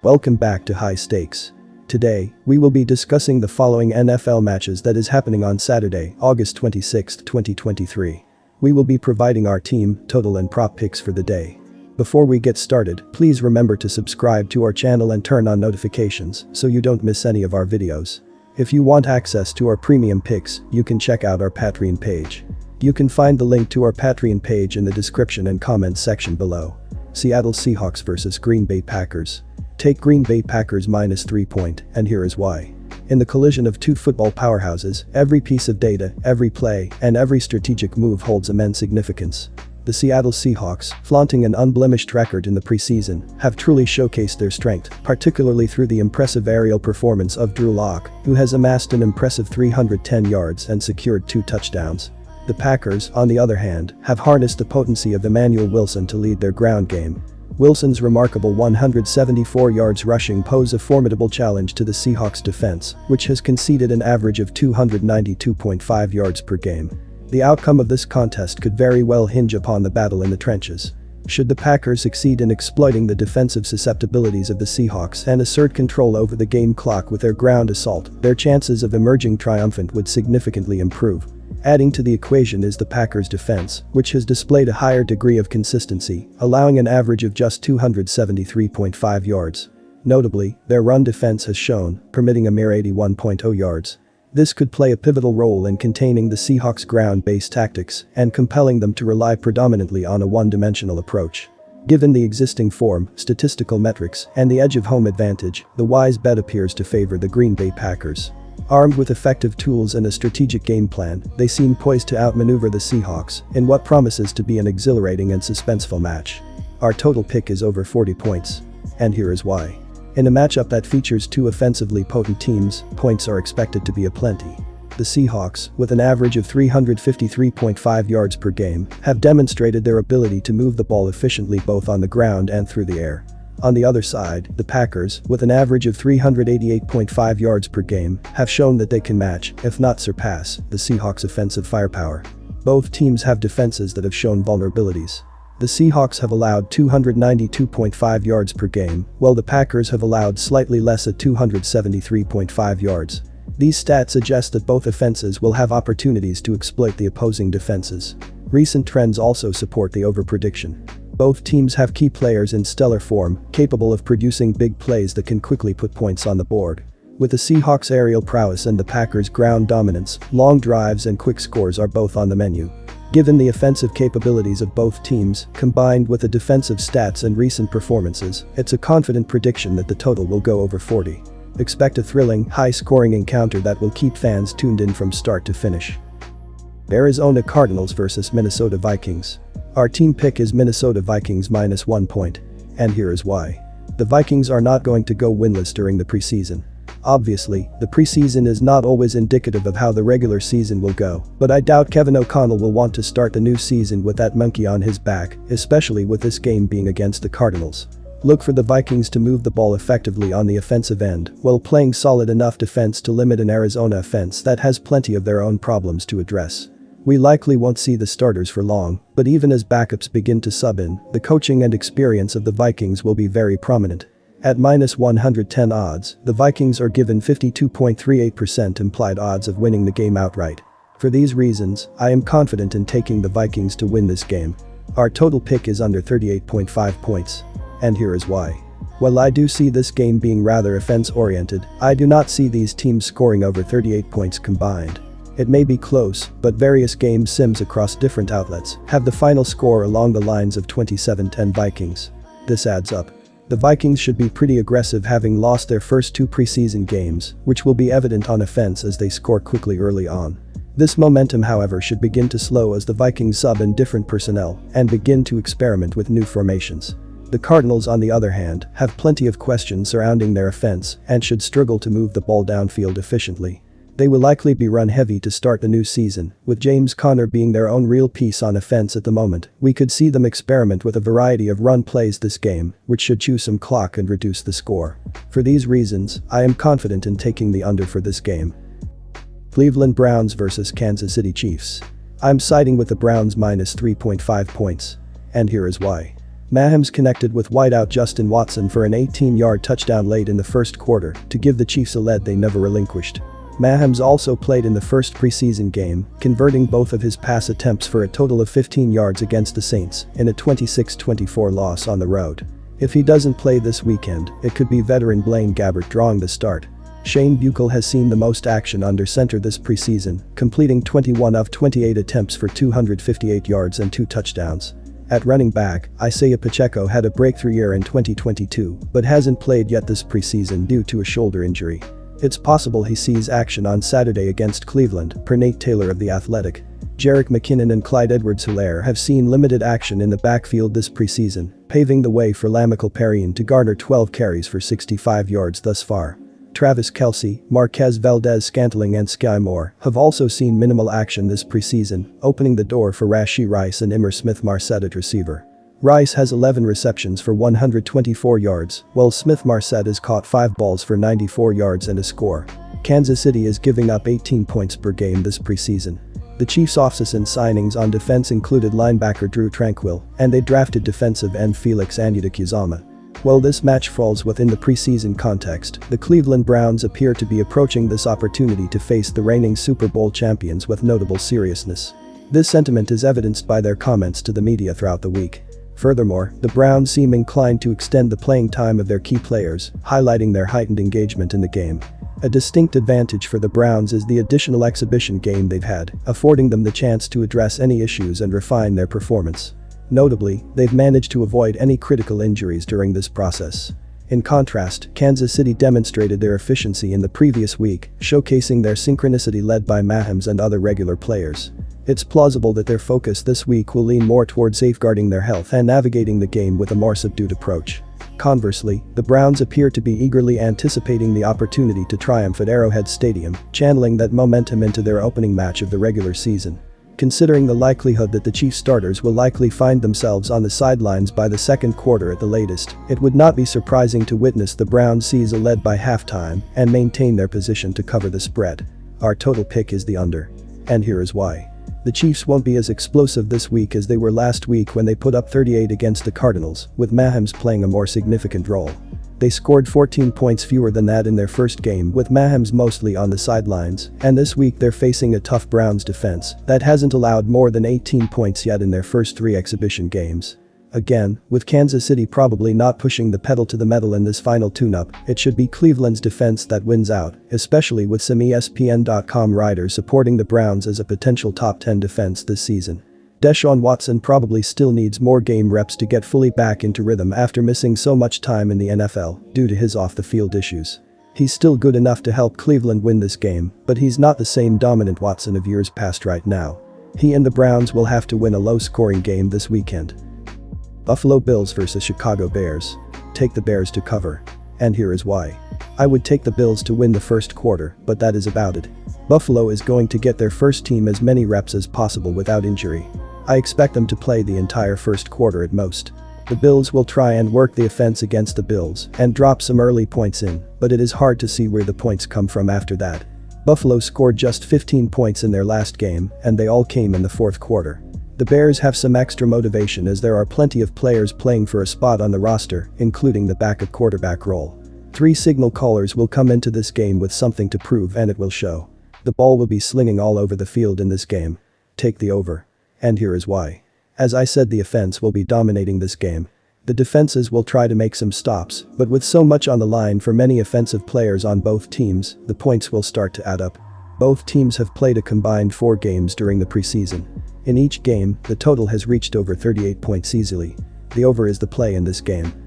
Welcome back to High Stakes. Today, we will be discussing the following NFL matches that is happening on Saturday, August 26, 2023. We will be providing our team, total and prop picks for the day. Before we get started, please remember to subscribe to our channel and turn on notifications so you don't miss any of our videos. If you want access to our premium picks, you can check out our Patreon page. You can find the link to our Patreon page in the description and comments section below. Seattle Seahawks vs Green Bay Packers. Take Green Bay Packers -3 point, and here is why. In the collision of two football powerhouses, every piece of data, every play, and every strategic move holds immense significance. The Seattle Seahawks, flaunting an unblemished record in the preseason, have truly showcased their strength, particularly through the impressive aerial performance of Drew Lock, who has amassed an impressive 310 yards and secured 2 touchdowns. The Packers, on the other hand, have harnessed the potency of Emmanuel Wilson to lead their ground game. Wilson's remarkable 174 yards rushing pose a formidable challenge to the Seahawks defense, which has conceded an average of 292.5 yards per game. The outcome of this contest could very well hinge upon the battle in the trenches. Should the Packers succeed in exploiting the defensive susceptibilities of the Seahawks and assert control over the game clock with their ground assault, their chances of emerging triumphant would significantly improve. Adding to the equation is the Packers' defense, which has displayed a higher degree of consistency, allowing an average of just 273.5 yards. Notably, their run defense has shown, permitting a mere 81.0 yards. This could play a pivotal role in containing the Seahawks' ground-based tactics and compelling them to rely predominantly on a one-dimensional approach. Given the existing form, statistical metrics, and the edge of home advantage, the wise bet appears to favor the Green Bay Packers. Armed with effective tools and a strategic game plan, they seem poised to outmaneuver the Seahawks in what promises to be an exhilarating and suspenseful match. Our total pick is over 40 points. And here is why. In a matchup that features two offensively potent teams, points are expected to be aplenty. The Seahawks, with an average of 353.5 yards per game, have demonstrated their ability to move the ball efficiently both on the ground and through the air. On the other side, the Packers, with an average of 388.5 yards per game, have shown that they can match, if not surpass, the Seahawks' offensive firepower. Both teams have defenses that have shown vulnerabilities. The Seahawks have allowed 292.5 yards per game, while the Packers have allowed slightly less at 273.5 yards. These stats suggest that both offenses will have opportunities to exploit the opposing defenses. Recent trends also support the overprediction. Both teams have key players in stellar form, capable of producing big plays that can quickly put points on the board. With the Seahawks' aerial prowess and the Packers' ground dominance, long drives and quick scores are both on the menu. Given the offensive capabilities of both teams, combined with the defensive stats and recent performances, it's a confident prediction that the total will go over 40. Expect a thrilling, high-scoring encounter that will keep fans tuned in from start to finish. Arizona Cardinals vs Minnesota Vikings. Our team pick is Minnesota Vikings -1 point. And here is why. The Vikings are not going to go winless during the preseason. Obviously, the preseason is not always indicative of how the regular season will go, but I doubt Kevin O'Connell will want to start the new season with that monkey on his back, especially with this game being against the Cardinals. Look for the Vikings to move the ball effectively on the offensive end, while playing solid enough defense to limit an Arizona offense that has plenty of their own problems to address. We likely won't see the starters for long, but even as backups begin to sub in, the coaching and experience of the Vikings will be very prominent. At -110 odds, the Vikings are given 52.38% implied odds of winning the game outright. For these reasons, I am confident in taking the Vikings to win this game. Our total pick is under 38.5 points. And here is why. While I do see this game being rather offense-oriented, I do not see these teams scoring over 38 points combined. It may be close, but various game sims across different outlets have the final score along the lines of 27-10 Vikings. This adds up. The Vikings should be pretty aggressive, having lost their first 2 preseason games, which will be evident on offense as they score quickly early on. This momentum, however, should begin to slow as the Vikings sub in different personnel and begin to experiment with new formations. The Cardinals, on the other hand, have plenty of questions surrounding their offense and should struggle to move the ball downfield efficiently. They will likely be run heavy to start the new season, with James Conner being their own real piece on offense at the moment. We could see them experiment with a variety of run plays this game, which should chew some clock and reduce the score. For these reasons, I am confident in taking the under for this game. Cleveland Browns vs Kansas City Chiefs. I'm siding with the Browns -3.5 points. And here is why. Mahomes connected with wideout Justin Watson for an 18-yard touchdown late in the first quarter to give the Chiefs a lead they never relinquished. Mahomes also played in the first preseason game, converting both of his pass attempts for a total of 15 yards against the Saints in a 26-24 loss on the road. If he doesn't play this weekend, it could be veteran Blaine Gabbert drawing the start. Shane Buechele has seen the most action under center this preseason, completing 21 of 28 attempts for 258 yards and 2 touchdowns. At running back, Isaiah Pacheco had a breakthrough year in 2022 but hasn't played yet this preseason due to a shoulder injury. It's possible he sees action on Saturday against Cleveland, per Nate Taylor of The Athletic. Jerick McKinnon and Clyde Edwards-Helaire have seen limited action in the backfield this preseason, paving the way for Lamical Perine to garner 12 carries for 65 yards thus far. Travis Kelce, Marquez Valdez-Scantling and Sky Moore have also seen minimal action this preseason, opening the door for Rashee Rice and Immer Smith-Marsette at receiver. Rice has 11 receptions for 124 yards, while Smith-Marsette has caught 5 balls for 94 yards and a score. Kansas City is giving up 18 points per game this preseason. The Chiefs' offseason signings on defense included linebacker Drew Tranquill, and they drafted defensive end Felix Anudike-Uzomah. While this match falls within the preseason context, the Cleveland Browns appear to be approaching this opportunity to face the reigning Super Bowl champions with notable seriousness. This sentiment is evidenced by their comments to the media throughout the week. Furthermore, the Browns seem inclined to extend the playing time of their key players, highlighting their heightened engagement in the game. A distinct advantage for the Browns is the additional exhibition game they've had, affording them the chance to address any issues and refine their performance. Notably, they've managed to avoid any critical injuries during this process. In contrast, Kansas City demonstrated their efficiency in the previous week, showcasing their synchronicity led by Mahomes and other regular players. It's plausible that their focus this week will lean more toward safeguarding their health and navigating the game with a more subdued approach. Conversely, the Browns appear to be eagerly anticipating the opportunity to triumph at Arrowhead Stadium, channeling that momentum into their opening match of the regular season. Considering the likelihood that the Chiefs starters will likely find themselves on the sidelines by the second quarter at the latest, it would not be surprising to witness the Browns seize a lead by halftime and maintain their position to cover the spread. Our total pick is the under. And here is why. The Chiefs won't be as explosive this week as they were last week when they put up 38 against the Cardinals, with Mahomes playing a more significant role. They scored 14 points fewer than that in their first game with Mahomes mostly on the sidelines, and this week they're facing a tough Browns defense that hasn't allowed more than 18 points yet in their first 3 exhibition games. Again, with Kansas City probably not pushing the pedal to the metal in this final tune-up, it should be Cleveland's defense that wins out, especially with some ESPN.com writers supporting the Browns as a potential top 10 defense this season. Deshaun Watson probably still needs more game reps to get fully back into rhythm after missing so much time in the NFL due to his off-the-field issues. He's still good enough to help Cleveland win this game, but he's not the same dominant Watson of years past right now. He and the Browns will have to win a low-scoring game this weekend. Buffalo Bills vs Chicago Bears. Take the Bears to cover. And here is why. I would take the Bills to win the first quarter, but that is about it. Buffalo is going to get their first team as many reps as possible without injury. I expect them to play the entire first quarter at most. The Bills will try and work the offense against the Bills and drop some early points in, but it is hard to see where the points come from after that. Buffalo scored just 15 points in their last game, and they all came in the fourth quarter. The Bears have some extra motivation as there are plenty of players playing for a spot on the roster, including the backup quarterback role. 3 signal callers will come into this game with something to prove and it will show. The ball will be slinging all over the field in this game. Take the over. And here is why. As I said, the offense will be dominating this game. The defenses will try to make some stops, but with so much on the line for many offensive players on both teams, the points will start to add up. Both teams have played a combined 4 games during the preseason. In each game, the total has reached over 38 points easily. The over is the play in this game.